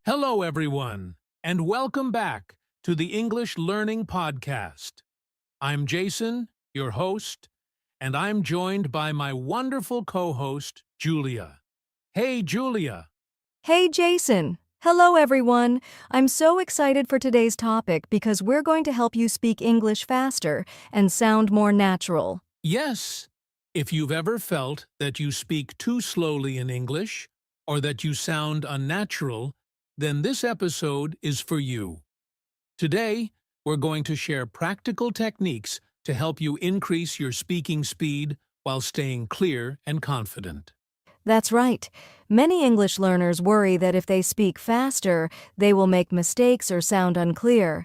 Hello, everyone, and welcome back to the English Learning Podcast. I'm Jason, your host, and I'm joined by my wonderful co-host, Julia. Hey, Julia. Hey, Jason. Hello, everyone. I'm so excited for today's topic because we're going to help you speak English faster and sound more natural. Yes, if you've ever felt that you speak too slowly in English or that you sound unnatural, then this episode is for you. Today, we're going to share practical techniques to help you increase your speaking speed while staying clear and confident. That's right. Many English learners worry that if they speak faster, they will make mistakes or sound unclear.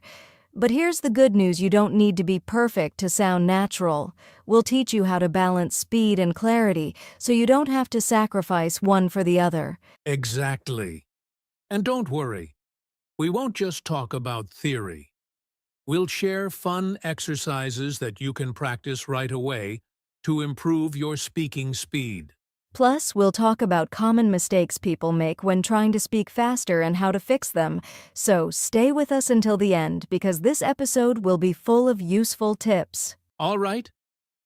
But here's the good news: you don't need to be perfect to sound natural. We'll teach you how to balance speed and clarity so you don't have to sacrifice one for the other. Exactly. And don't worry, we won't just talk about theory. We'll share fun exercises that you can practice right away to improve your speaking speed. Plus, we'll talk about common mistakes people make when trying to speak faster and how to fix them. So stay with us until the end because this episode will be full of useful tips. All right,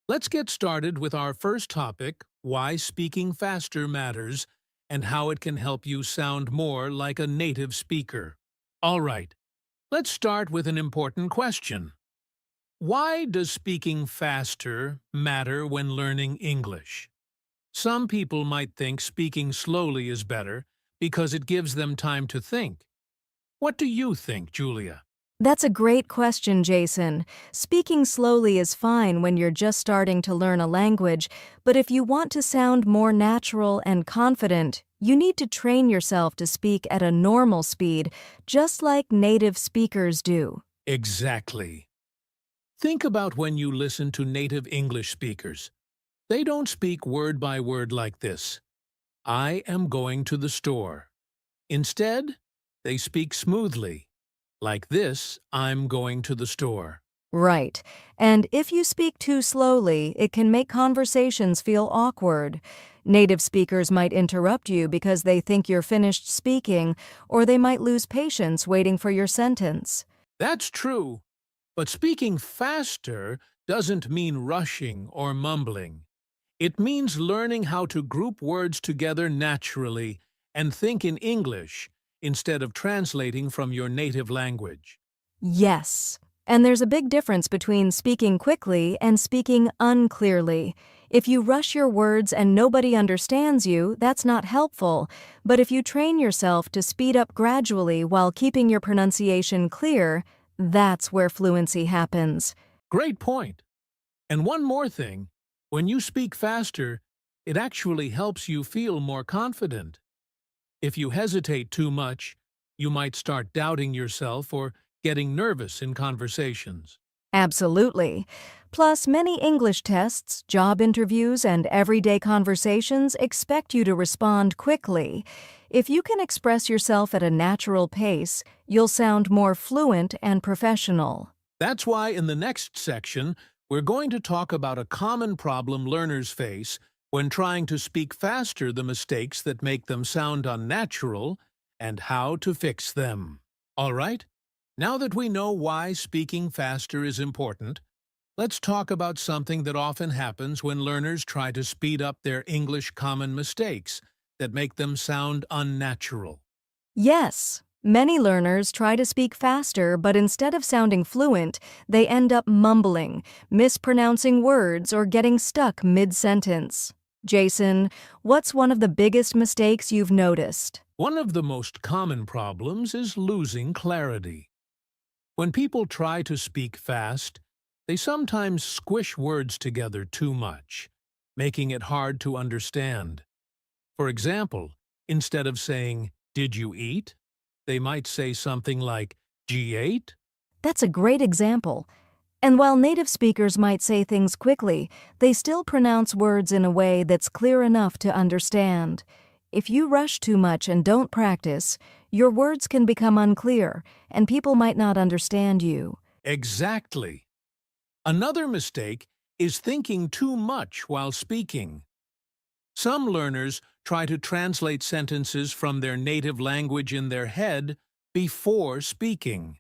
let's get started with our first topic, why speaking faster matters and how it can help you sound more like a native speaker. All right, let's start with an important question. Why does speaking faster matter when learning English? Some people might think speaking slowly is better because it gives them time to think. What do you think, Julia? That's a great question, Jason. Speaking slowly is fine when you're just starting to learn a language, but if you want to sound more natural and confident, you need to train yourself to speak at a normal speed, just like native speakers do. Exactly. Think about when you listen to native English speakers. They don't speak word by word like this. I am going to the store. Instead, they speak smoothly. Like this, I'm going to the store. Right. And if you speak too slowly, it can make conversations feel awkward. Native speakers might interrupt you because they think you're finished speaking, or they might lose patience waiting for your sentence. That's true. But speaking faster doesn't mean rushing or mumbling. It means learning how to group words together naturally and think in English instead of translating from your native language. Yes. And there's a big difference between speaking quickly and speaking unclearly. If you rush your words and nobody understands you, that's not helpful. But if you train yourself to speed up gradually while keeping your pronunciation clear, that's where fluency happens. Great point. And one more thing, when you speak faster, it actually helps you feel more confident. If you hesitate too much, you might start doubting yourself or getting nervous in conversations. Absolutely. Plus, many English tests, job interviews, and everyday conversations expect you to respond quickly. If you can express yourself at a natural pace, you'll sound more fluent and professional. That's why in the next section, we're going to talk about a common problem learners face when trying to speak faster, the mistakes that make them sound unnatural, and how to fix them. All right? Now that we know why speaking faster is important, let's talk about something that often happens when learners try to speed up their English common mistakes that make them sound unnatural. Yes, many learners try to speak faster, but instead of sounding fluent, they end up mumbling, mispronouncing words, or getting stuck mid-sentence. Jason, what's one of the biggest mistakes you've noticed? One of the most common problems is losing clarity. When people try to speak fast, they sometimes squish words together too much, making it hard to understand. For example, instead of saying, "Did you eat?" they might say something like, "G8?" That's a great example. And while native speakers might say things quickly, they still pronounce words in a way that's clear enough to understand. If you rush too much and don't practice, your words can become unclear, and people might not understand you. Exactly. Another mistake is thinking too much while speaking. Some learners try to translate sentences from their native language in their head before speaking.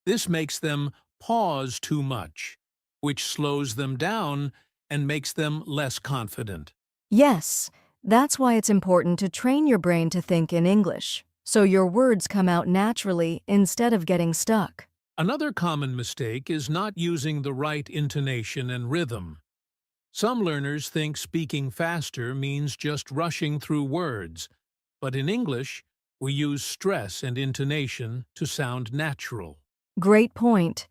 This makes them pause too much, which slows them down and makes them less confident. Yes, that's why it's important to train your brain to think in English, so your words come out naturally instead of getting stuck. Another common mistake is not using the right intonation and rhythm. Some learners think speaking faster means just rushing through words, but in English, we use stress and intonation to sound natural. Great point.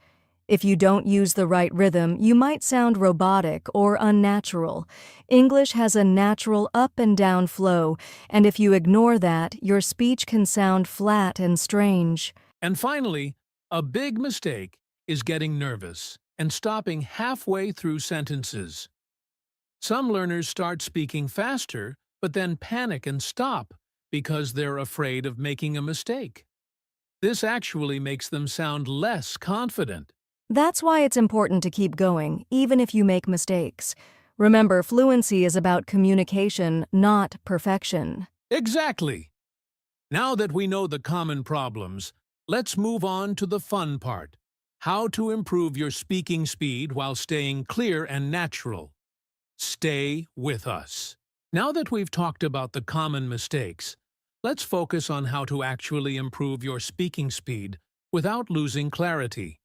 If you don't use the right rhythm, you might sound robotic or unnatural. English has a natural up and down flow, and if you ignore that, your speech can sound flat and strange. And finally, a big mistake is getting nervous and stopping halfway through sentences. Some learners start speaking faster, but then panic and stop because they're afraid of making a mistake. This actually makes them sound less confident. That's why it's important to keep going, even if you make mistakes. Remember, fluency is about communication, not perfection. Exactly. Now that we know the common problems, let's move on to the fun part: how to improve your speaking speed while staying clear and natural. Stay with us. Now that we've talked about the common mistakes, let's focus on how to actually improve your speaking speed without losing clarity.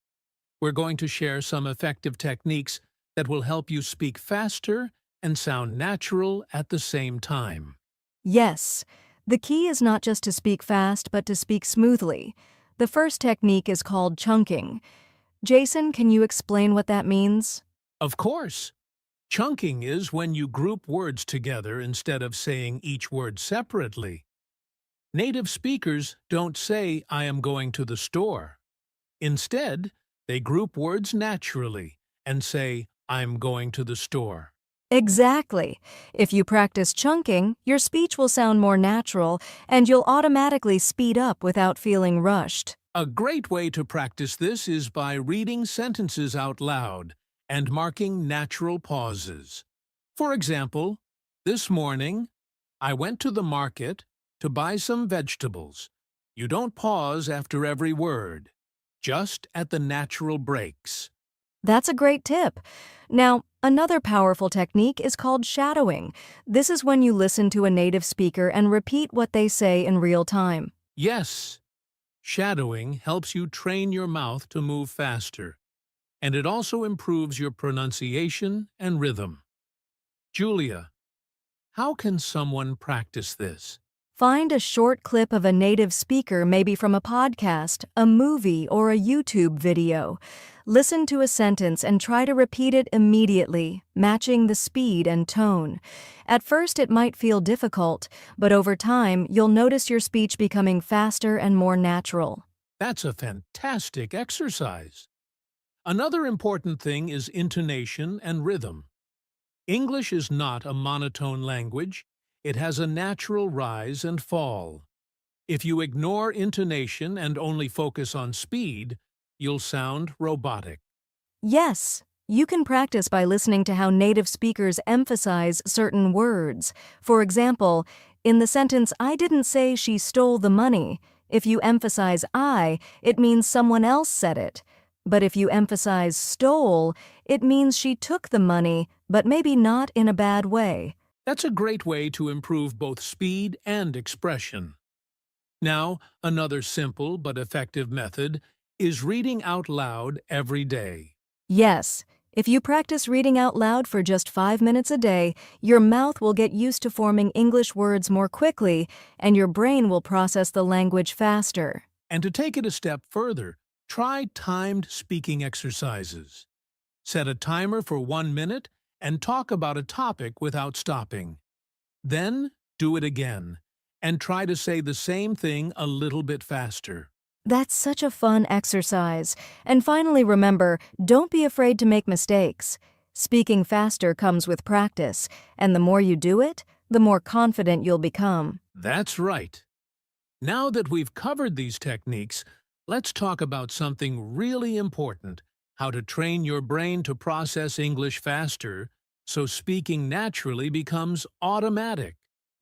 We're going to share some effective techniques that will help you speak faster and sound natural at the same time. Yes, the key is not just to speak fast, but to speak smoothly. The first technique is called chunking. Jason, can you explain what that means? Of course, chunking is when you group words together instead of saying each word separately. Native speakers don't say, "I am going to the store." Instead, they group words naturally and say, "I'm going to the store." Exactly. If you practice chunking, your speech will sound more natural and you'll automatically speed up without feeling rushed. A great way to practice this is by reading sentences out loud and marking natural pauses. For example, this morning, I went to the market to buy some vegetables. You don't pause after every word, just at the natural breaks. That's a great tip. Now, another powerful technique is called shadowing. This is when you listen to a native speaker and repeat what they say in real time. Yes, shadowing helps you train your mouth to move faster, and it also improves your pronunciation and rhythm. Julia, how can someone practice this? Find a short clip of a native speaker, maybe from a podcast, a movie, or a YouTube video. Listen to a sentence and try to repeat it immediately, matching the speed and tone. At first, it might feel difficult, but over time, you'll notice your speech becoming faster and more natural. That's a fantastic exercise. Another important thing is intonation and rhythm. English is not a monotone language. It has a natural rise and fall. If you ignore intonation and only focus on speed, you'll sound robotic. Yes, you can practice by listening to how native speakers emphasize certain words. For example, in the sentence, "I didn't say she stole the money," if you emphasize "I," it means someone else said it. But if you emphasize "stole," it means she took the money, but maybe not in a bad way. That's a great way to improve both speed and expression. Now, another simple but effective method is reading out loud every day. Yes, if you practice reading out loud for just 5 minutes a day, your mouth will get used to forming English words more quickly, and your brain will process the language faster. And to take it a step further, try timed speaking exercises. Set a timer for 1 minute and talk about a topic without stopping. Then do it again and try to say the same thing a little bit faster. That's such a fun exercise. And finally, remember, don't be afraid to make mistakes. Speaking faster comes with practice, and the more you do it, the more confident you'll become. That's right. Now that we've covered these techniques, let's talk about something really important: how to train your brain to process English faster so speaking naturally becomes automatic.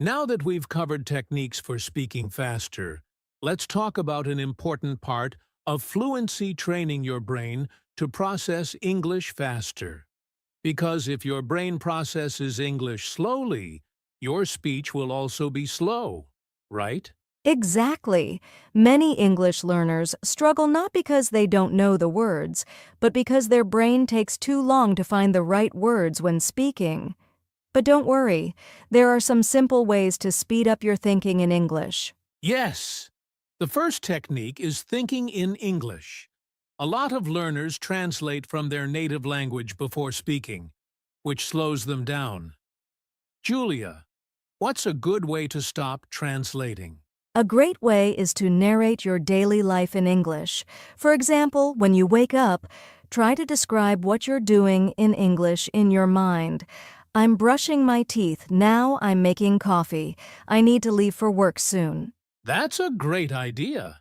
Now that we've covered techniques for speaking faster, let's talk about an important part of fluency training your brain to process English faster. Because if your brain processes English slowly, your speech will also be slow, right? Exactly. Many English learners struggle not because they don't know the words, but because their brain takes too long to find the right words when speaking. But don't worry, there are some simple ways to speed up your thinking in English. Yes! The first technique is thinking in English. A lot of learners translate from their native language before speaking, which slows them down. Julia, what's a good way to stop translating? A great way is to narrate your daily life in English. For example, when you wake up, try to describe what you're doing in English in your mind. I'm brushing my teeth, now I'm making coffee. I need to leave for work soon. That's a great idea.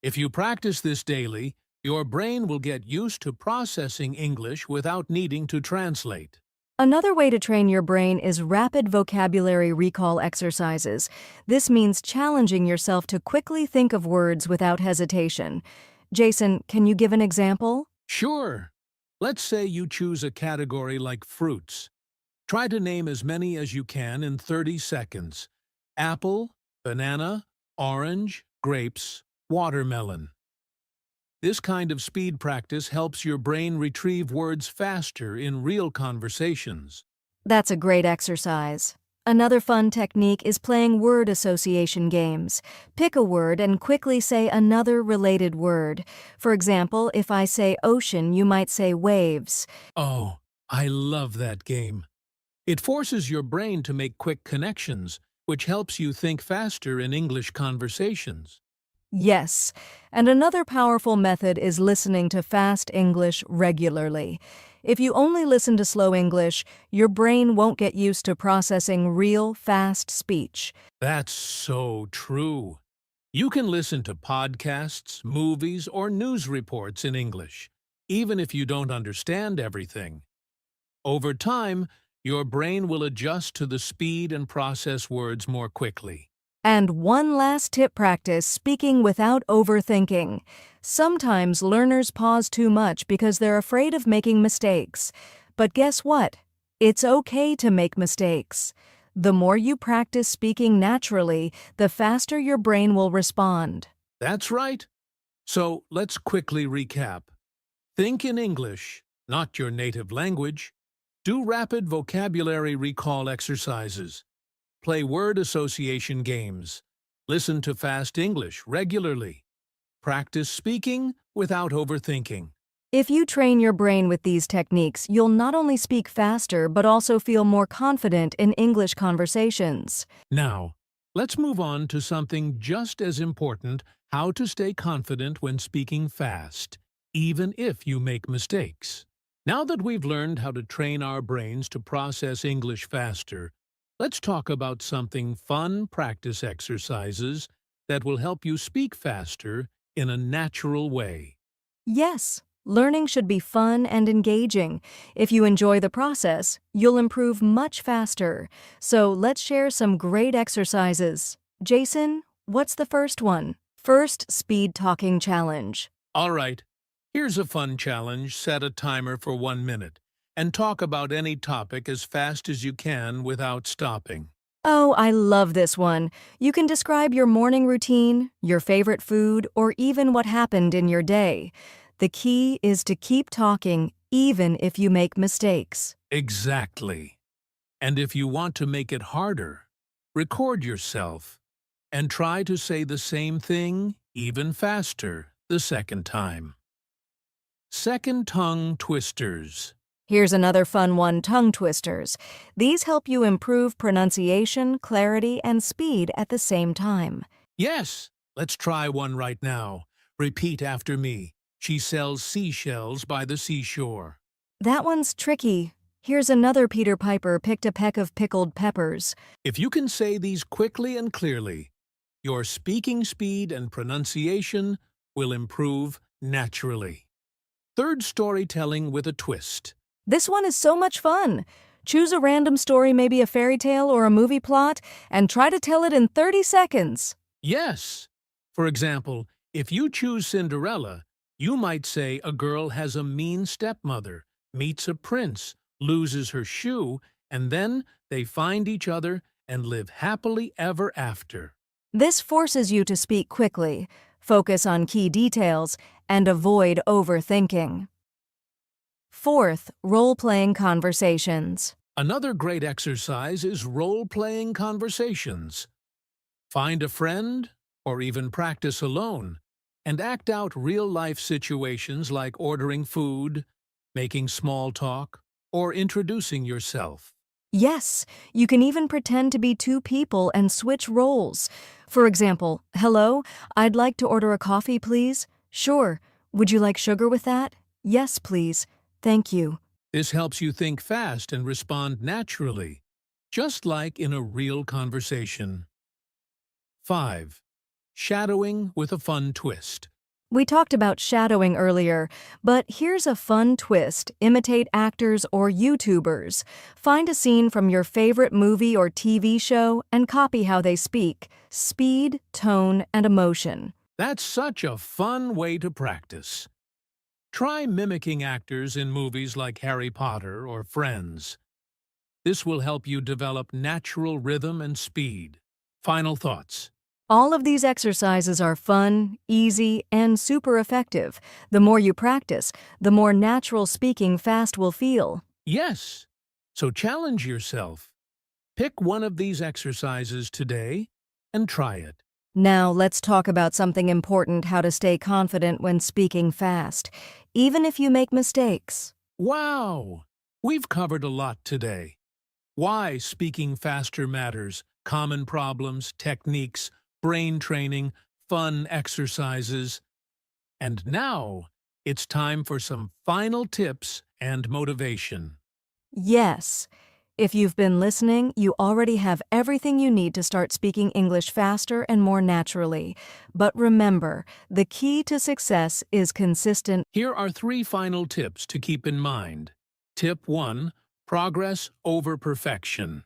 If you practice this daily, your brain will get used to processing English without needing to translate. Another way to train your brain is rapid vocabulary recall exercises. This means challenging yourself to quickly think of words without hesitation. Jason, can you give an example? Sure. Let's say you choose a category like fruits. Try to name as many as you can in 30 seconds. Apple, banana, orange, grapes, watermelon. This kind of speed practice helps your brain retrieve words faster in real conversations. That's a great exercise. Another fun technique is playing word association games. Pick a word and quickly say another related word. For example, if I say ocean, you might say waves. Oh, I love that game. It forces your brain to make quick connections, which helps you think faster in English conversations. Yes, and another powerful method is listening to fast English regularly. If you only listen to slow English, your brain won't get used to processing real, fast speech. That's so true. You can listen to podcasts, movies, or news reports in English, even if you don't understand everything. Over time, your brain will adjust to the speed and process words more quickly. And one last tip: practice speaking without overthinking. Sometimes learners pause too much because they're afraid of making mistakes. But guess what? It's okay to make mistakes. The more you practice speaking naturally, the faster your brain will respond. That's right. So let's quickly recap. Think in English, not your native language. Do rapid vocabulary recall exercises. Play word association games. Listen to fast English regularly. Practice speaking without overthinking. If you train your brain with these techniques, you'll not only speak faster but also feel more confident in English conversations. Now, let's move on to something just as important: how to stay confident when speaking fast, even if you make mistakes. Now that we've learned how to train our brains to process English faster, let's talk about something fun practice exercises that will help you speak faster in a natural way. Yes, learning should be fun and engaging. If you enjoy the process, you'll improve much faster. So let's share some great exercises. Jason, what's the first one? First, speed talking challenge. All right, here's a fun challenge. Set a timer for 1 minute and talk about any topic as fast as you can without stopping. Oh, I love this one. You can describe your morning routine, your favorite food, or even what happened in your day. The key is to keep talking even if you make mistakes. Exactly. And if you want to make it harder, record yourself and try to say the same thing even faster the second time. Second tongue twisters. Here's another fun one: tongue twisters. These help you improve pronunciation, clarity, and speed at the same time. Yes, let's try one right now. Repeat after me. She sells seashells by the seashore. That one's tricky. Here's another: Peter Piper picked a peck of pickled peppers. If you can say these quickly and clearly, your speaking speed and pronunciation will improve naturally. Third, storytelling with a twist. This one is so much fun. Choose a random story, maybe a fairy tale or a movie plot, and try to tell it in 30 seconds. Yes. For example, if you choose Cinderella, you might say a girl has a mean stepmother, meets a prince, loses her shoe, and then they find each other and live happily ever after. This forces you to speak quickly, focus on key details, and avoid overthinking. Fourth, role-playing conversations. Another great exercise is role-playing conversations. Find a friend, or even practice alone, and act out real-life situations like ordering food, making small talk, or introducing yourself. Yes, you can even pretend to be two people and switch roles. For example, hello, I'd like to order a coffee, please. Sure. Would you like sugar with that? Yes, please. Thank you. This helps you think fast and respond naturally, just like in a real conversation. 5. Shadowing with a fun twist. We talked about shadowing earlier, but here's a fun twist. Imitate actors or YouTubers. Find a scene from your favorite movie or TV show and copy how they speak. Speed, tone, and emotion. That's such a fun way to practice. Try mimicking actors in movies like Harry Potter or Friends. This will help you develop natural rhythm and speed. Final thoughts. All of these exercises are fun, easy, and super effective. The more you practice, the more natural speaking fast will feel. Yes, so challenge yourself. Pick one of these exercises today and try it. Now let's talk about something important: how to stay confident when speaking fast, even if you make mistakes. Wow! We've covered a lot today. Why speaking faster matters, common problems, techniques, brain training, fun exercises. And now, it's time for some final tips and motivation. Yes. If you've been listening, you already have everything you need to start speaking English faster and more naturally. But remember, the key to success is consistent. Here are 3 final tips to keep in mind. Tip 1. Progress over perfection.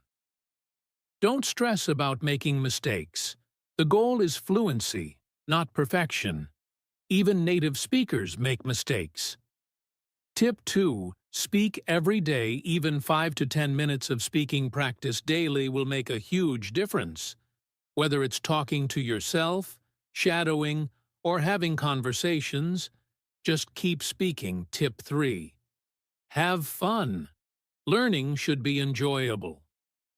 Don't stress about making mistakes. The goal is fluency, not perfection. Even native speakers make mistakes. Tip 2. Speak every day. Even 5 to 10 minutes of speaking practice daily will make a huge difference. Whether it's talking to yourself, shadowing, or having conversations, just keep speaking. Tip 3. Have fun. Learning should be enjoyable.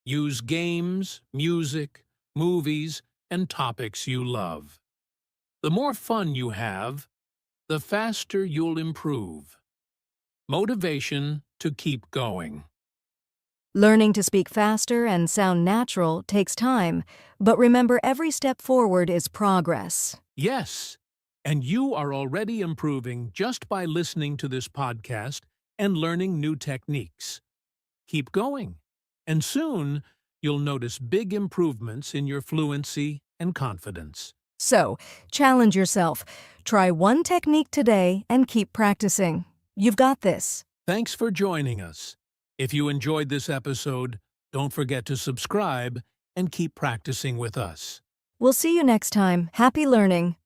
Use games, music, movies, and topics you love. The more fun you have, the faster you'll improve. Motivation to keep going. Learning to speak faster and sound natural takes time, but remember, every step forward is progress. Yes, and you are already improving just by listening to this podcast and learning new techniques. Keep going, and soon you'll notice big improvements in your fluency and confidence. So, challenge yourself. Try one technique today and keep practicing. You've got this. Thanks for joining us. If you enjoyed this episode, don't forget to subscribe and keep practicing with us. We'll see you next time. Happy learning.